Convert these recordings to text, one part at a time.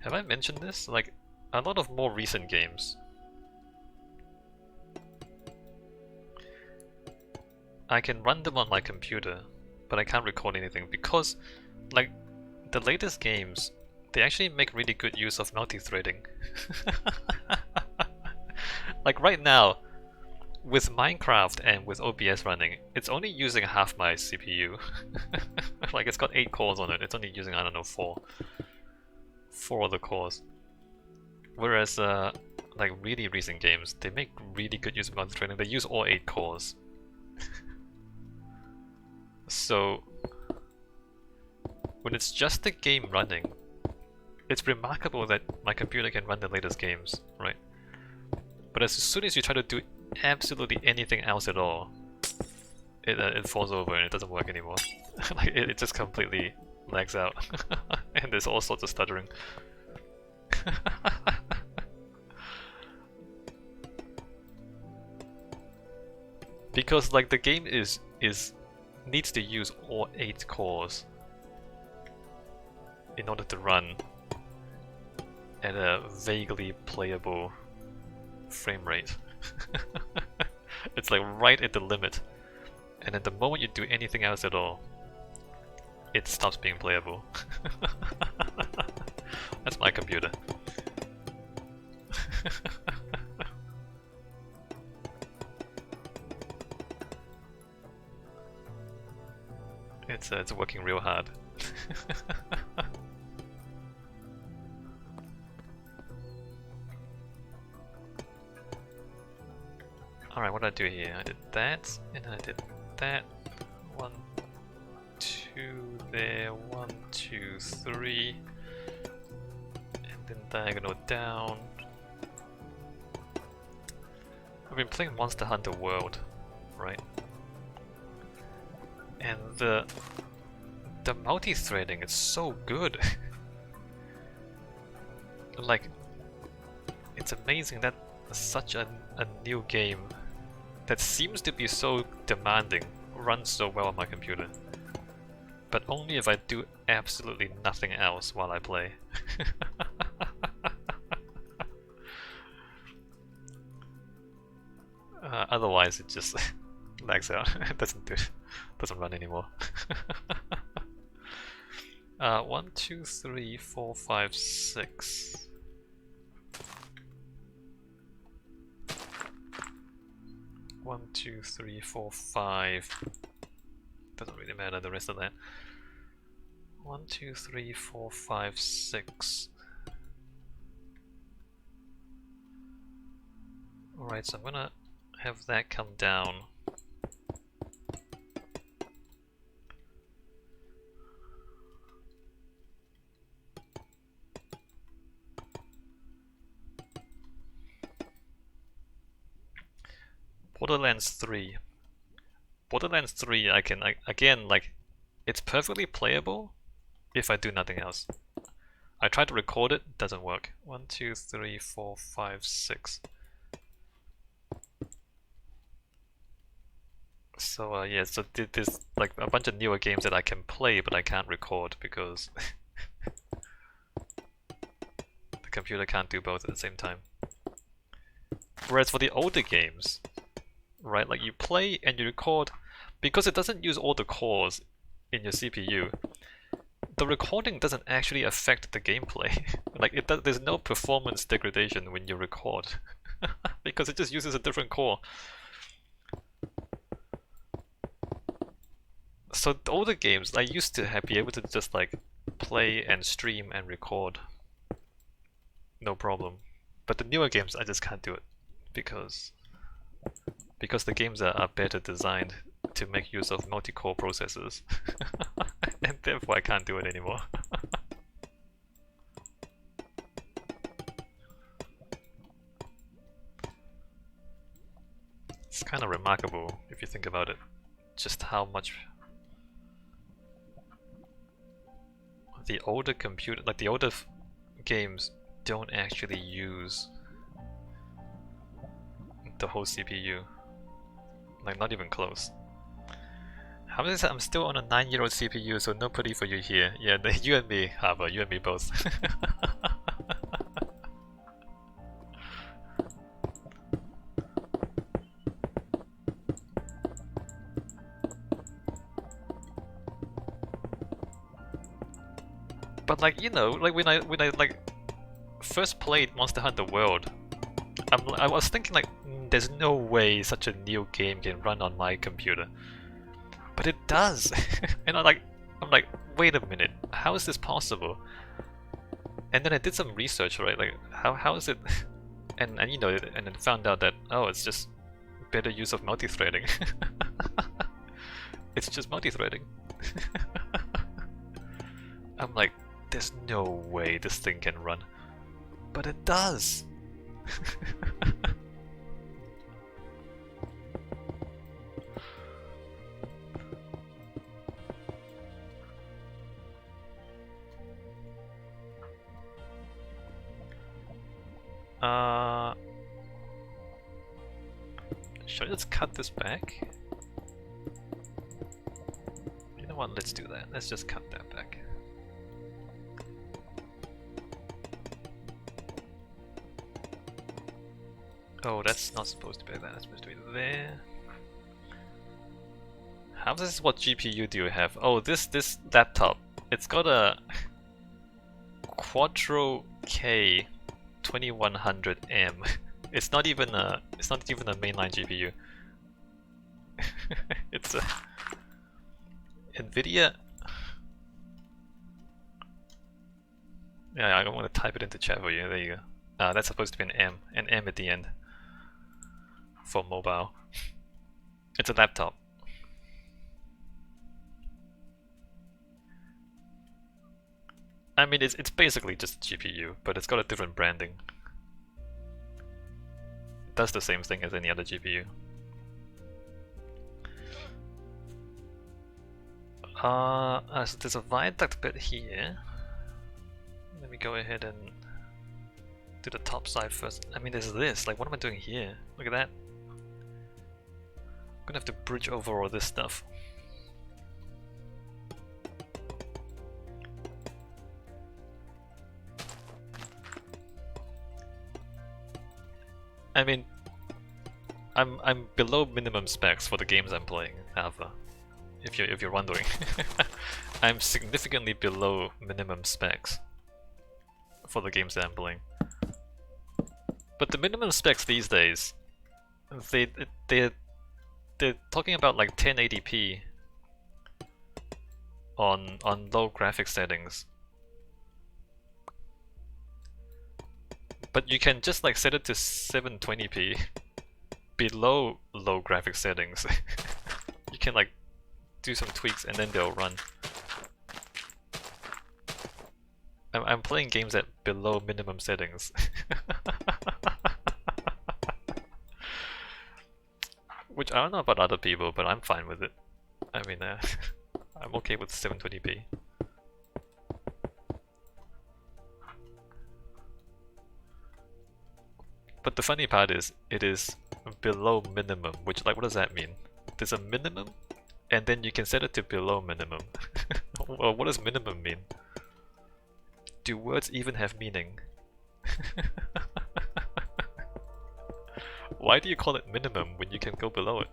Have I mentioned this? Like, a lot of more recent games, I can run them on my computer, but I can't record anything because, like, the latest games, they actually make really good use of multi-threading. Like right now, with Minecraft and with OBS running, it's only using half my CPU. Like it's got 8 cores on it, it's only using, I don't know, 4 of the cores. Whereas like really recent games, they make really good use of multi-threading. They use all 8 cores. So when it's just the game running, it's remarkable that my computer can run the latest games, right? But as soon as you try to do absolutely anything else at all, it falls over and it doesn't work anymore. Like it just completely lags out, and there's all sorts of stuttering. Because like the game needs to use all 8 cores in order to run at a vaguely playable frame rate. It's like right at the limit, and then the moment you do anything else at all, it stops being playable. That's my computer. It's working real hard. Alright, what did I do here? I did that, and then I did that. 1, 2 there, 1, 2, 3. And then diagonal down. I've been playing Monster Hunter World, right? And the multi-threading is so good. Like, it's amazing that such a new game that seems to be so demanding runs so well on my computer. But only if I do absolutely nothing else while I play. Otherwise it just lags out. It doesn't run anymore. 1, 2, 3, 4, 5, 6. One, 2, 3, 4, 5. Doesn't really matter the rest of that. 1, 2, 3, 4, 5, 6. Alright, so I'm gonna have that come down. Borderlands 3. Borderlands 3, again, like, it's perfectly playable if I do nothing else. I tried to record it, doesn't work. 1, 2, 3, 4, 5, 6. So yeah, so there's like a bunch of newer games that I can play but I can't record because the computer can't do both at the same time. Whereas for the older games, right, like you play and you record, because it doesn't use all the cores in your CPU, the recording doesn't actually affect the gameplay. Like there's no performance degradation when you record because it just uses a different core. So the older games, I used to be able to just like play and stream and record, no problem. But the newer games, I just can't do it because the games are better designed to make use of multi-core processors, and therefore I can't do it anymore. It's kind of remarkable if you think about it, just how much the older computer, like the older games, don't actually use the whole CPU. Like, not even close. How is it? I'm still on a 9-year-old CPU, so no pity for you here. Yeah, you and me, Harbour, you and me both. But like, you know, like when I like first played Monster Hunter World, I was thinking like, there's no way such a new game can run on my computer. But it does. And I'm like, wait a minute, how is this possible? And then I did some research, right? Like, how is it? And you know, and then found out that, oh, it's just better use of multi-threading. It's just multi-threading. I'm like, there's no way this thing can run. But it does! Should I just cut this back? You know what, let's do that. Let's just cut that back. Oh, that's not supposed to be there, that's supposed to be there. How does this, what GPU do you have? Oh, this laptop. It's got a Quattro K 2100M. It's not even a mainline GPU. It's a NVIDIA. Yeah, I don't want to type it into chat for you. There you go. That's supposed to be an M at the end for mobile. It's a laptop. I mean, it's basically just GPU, but it's got a different branding. It does the same thing as any other GPU. So there's a viaduct bit here. Let me go ahead and do the top side first. I mean, there's this. Like, what am I doing here? Look at that. I'm gonna have to bridge over all this stuff. I mean, I'm below minimum specs for the games I'm playing, Alpha. If you're wondering, I'm significantly below minimum specs for the games that I'm playing. But the minimum specs these days, they're talking about like 1080p on low graphics settings. But you can just like set it to 720p below low graphics settings. You can like do some tweaks and then they'll run. I'm playing games at below minimum settings. Which I don't know about other people, but I'm fine with it. I mean, I'm okay with 720p. But the funny part is, it is below minimum, which, like, what does that mean? There's a minimum, and then you can set it to below minimum. Well, what does minimum mean? Do words even have meaning? Why do you call it minimum when you can go below it?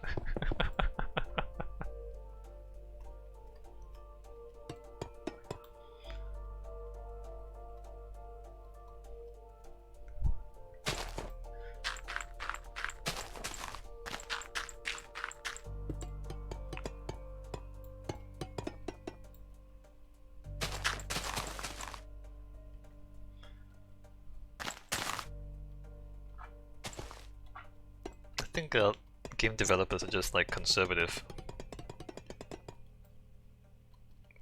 I think game developers are just like conservative.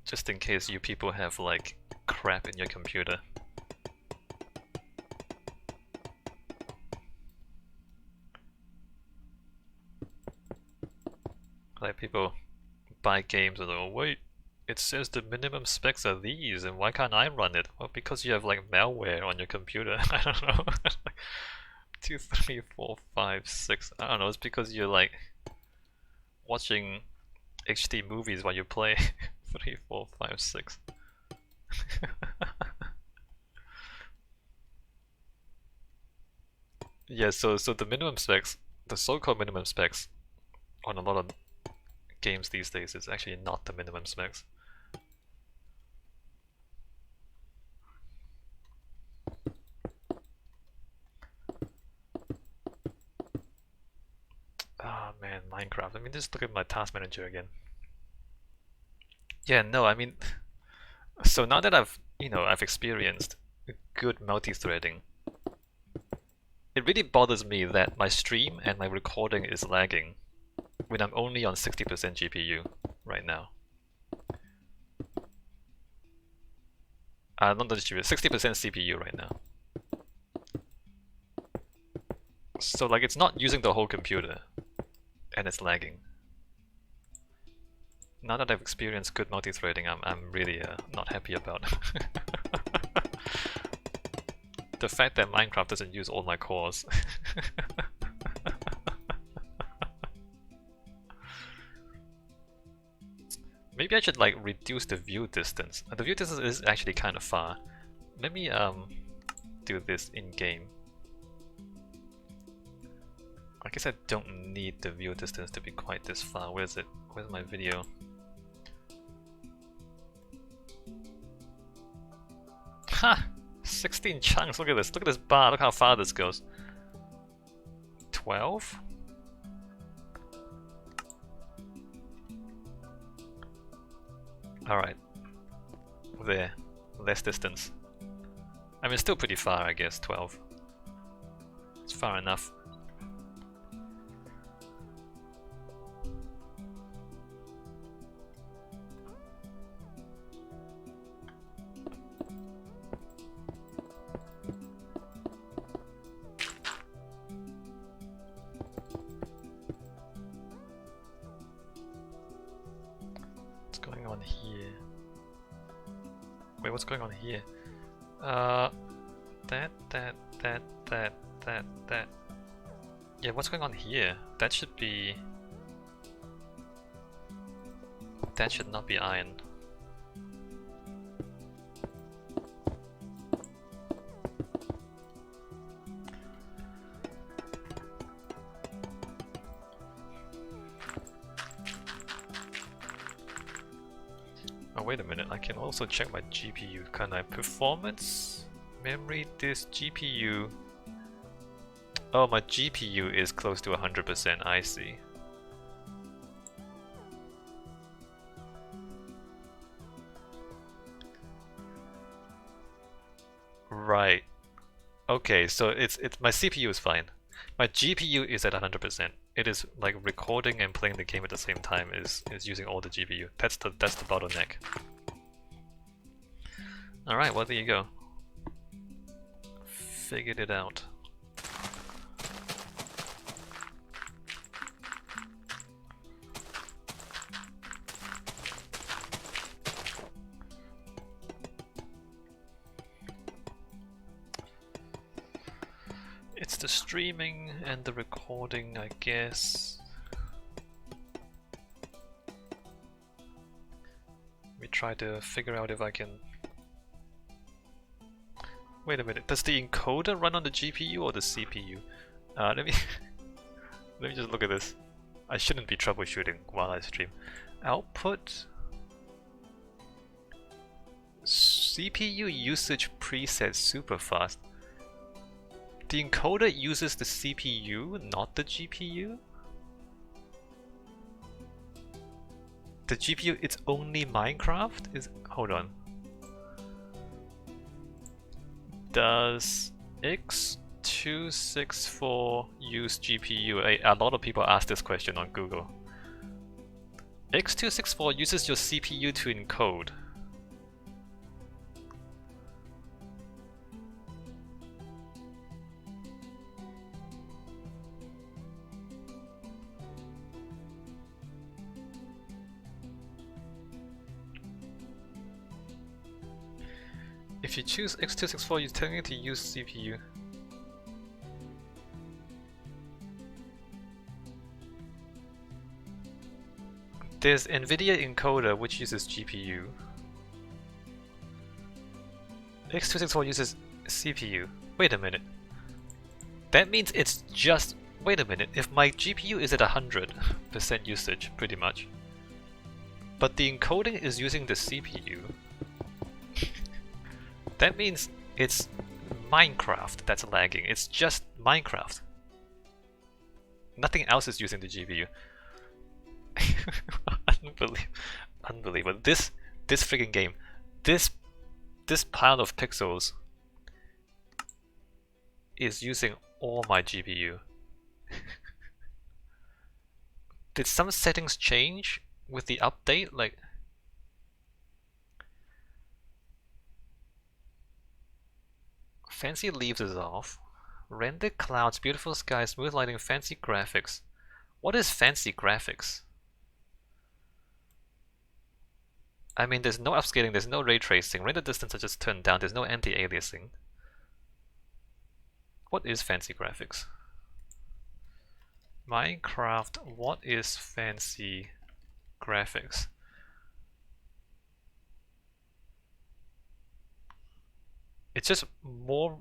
Just in case you people have like crap in your computer. Like people buy games and oh wait, it says the minimum specs are these and why can't I run it? Well, because you have like malware on your computer. I don't know. 2, 3, 4, 5, 6. I don't know, it's because you're like watching HD movies while you play. 3, 4, 5, 6. Yeah, so the minimum specs, the so-called minimum specs on a lot of games these days is actually not the minimum specs. Minecraft. Let me just look at my task manager again. Yeah, no, I mean, so now that I've experienced good multi-threading, it really bothers me that my stream and my recording is lagging when I'm only on 60% GPU right now. Not the GPU, 60% CPU right now. So like it's not using the whole computer and it's lagging. Now that I've experienced good multi-threading, I'm really not happy about the fact that Minecraft doesn't use all my cores. Maybe I should like reduce the view distance. The view distance is actually kind of far. Let me do this in game. I guess I don't need the view distance to be quite this far. Where is it? Where's my video? Ha! 16 chunks. Look at this. Look at this bar. Look how far this goes. 12? Alright. There. Less distance. I mean, still pretty far, I guess. 12. It's far enough. What's going on here? That. Yeah, what's going on here? That should be... That should not be iron. Oh, wait a minute, I can also check my GPU. Can I? Performance, memory, disk, GPU. Oh, my GPU is close to 100%, I see. Right. Okay, so it's my CPU is fine. My GPU is at 100%. It is like recording and playing the game at the same time is using all the GPU. That's the bottleneck. All right, well there you go. Figured it out. It's the streaming and the recording, I guess. Let me try to figure out if I can... Wait a minute, does the encoder run on the GPU or the CPU? Let me let me just look at this. I shouldn't be troubleshooting while I stream. Output CPU usage preset super fast. The encoder uses the CPU, not the GPU? The GPU, it's only Minecraft? Hold on. Does X264 use GPU? A lot of people ask this question on Google. X264 uses your CPU to encode. If you choose X264, you're telling it to use CPU. There's NVIDIA encoder which uses GPU. X264 uses CPU. Wait a minute. That means it's just... Wait a minute, if my GPU is at 100% usage, pretty much, but the encoding is using the CPU, that means it's Minecraft that's lagging. It's just Minecraft. Nothing else is using the GPU. Unbelievable. This freaking game. This pile of pixels is using all my GPU. Did some settings change with the update? Like, fancy leaves is off. Rendered clouds, beautiful sky, smooth lighting, fancy graphics. What is fancy graphics? I mean, there's no upscaling, there's no ray tracing, render distance I just turned down, there's no anti-aliasing. What is fancy graphics? Minecraft, what is fancy graphics? It's just more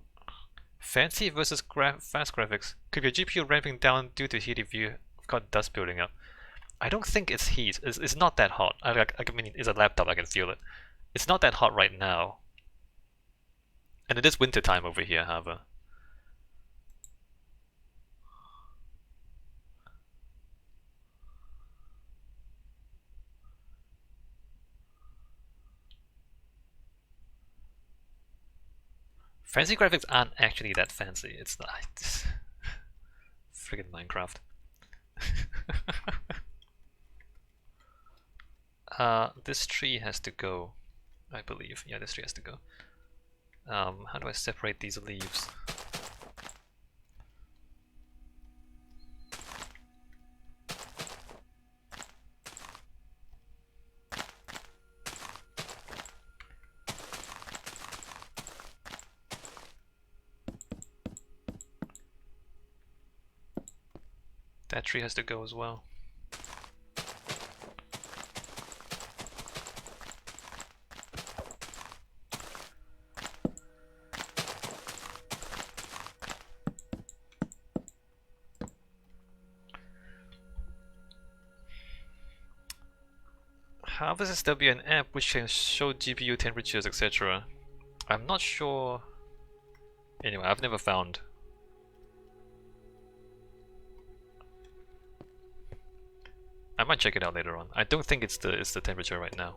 fancy versus fast graphics. Could your GPU ramping down due to heat if you've got dust building up? I don't think it's heat. It's not that hot. I mean, it's a laptop, I can feel it. It's not that hot right now. And it is winter time over here, however. Fancy graphics aren't actually that fancy. It's not. Friggin' Minecraft. This tree has to go, I believe. Yeah, this tree has to go. How do I separate these leaves? That tree has to go as well. How does there be an app which can show GPU temperatures, etc.? I'm not sure. Anyway, I've never found. I might check it out later on. I don't think it's the temperature right now.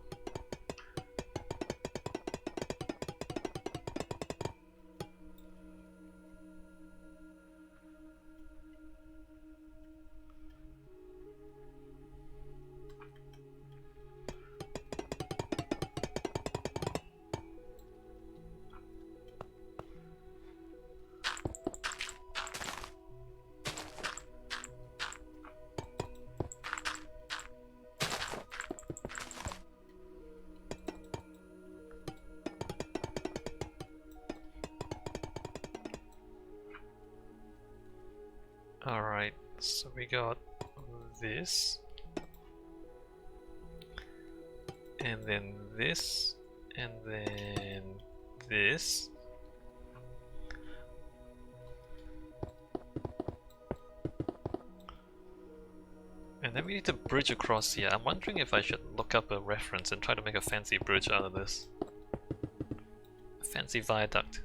Alright, so we got this, and then this, and then this. And then we need to bridge across here. I'm wondering if I should look up a reference and try to make a fancy bridge out of this. A fancy viaduct.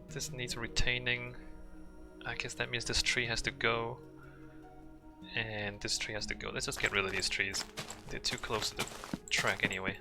This needs retaining. I guess that means this tree has to go. And this tree has to go. Let's just get rid of these trees. They're too close to the track anyway.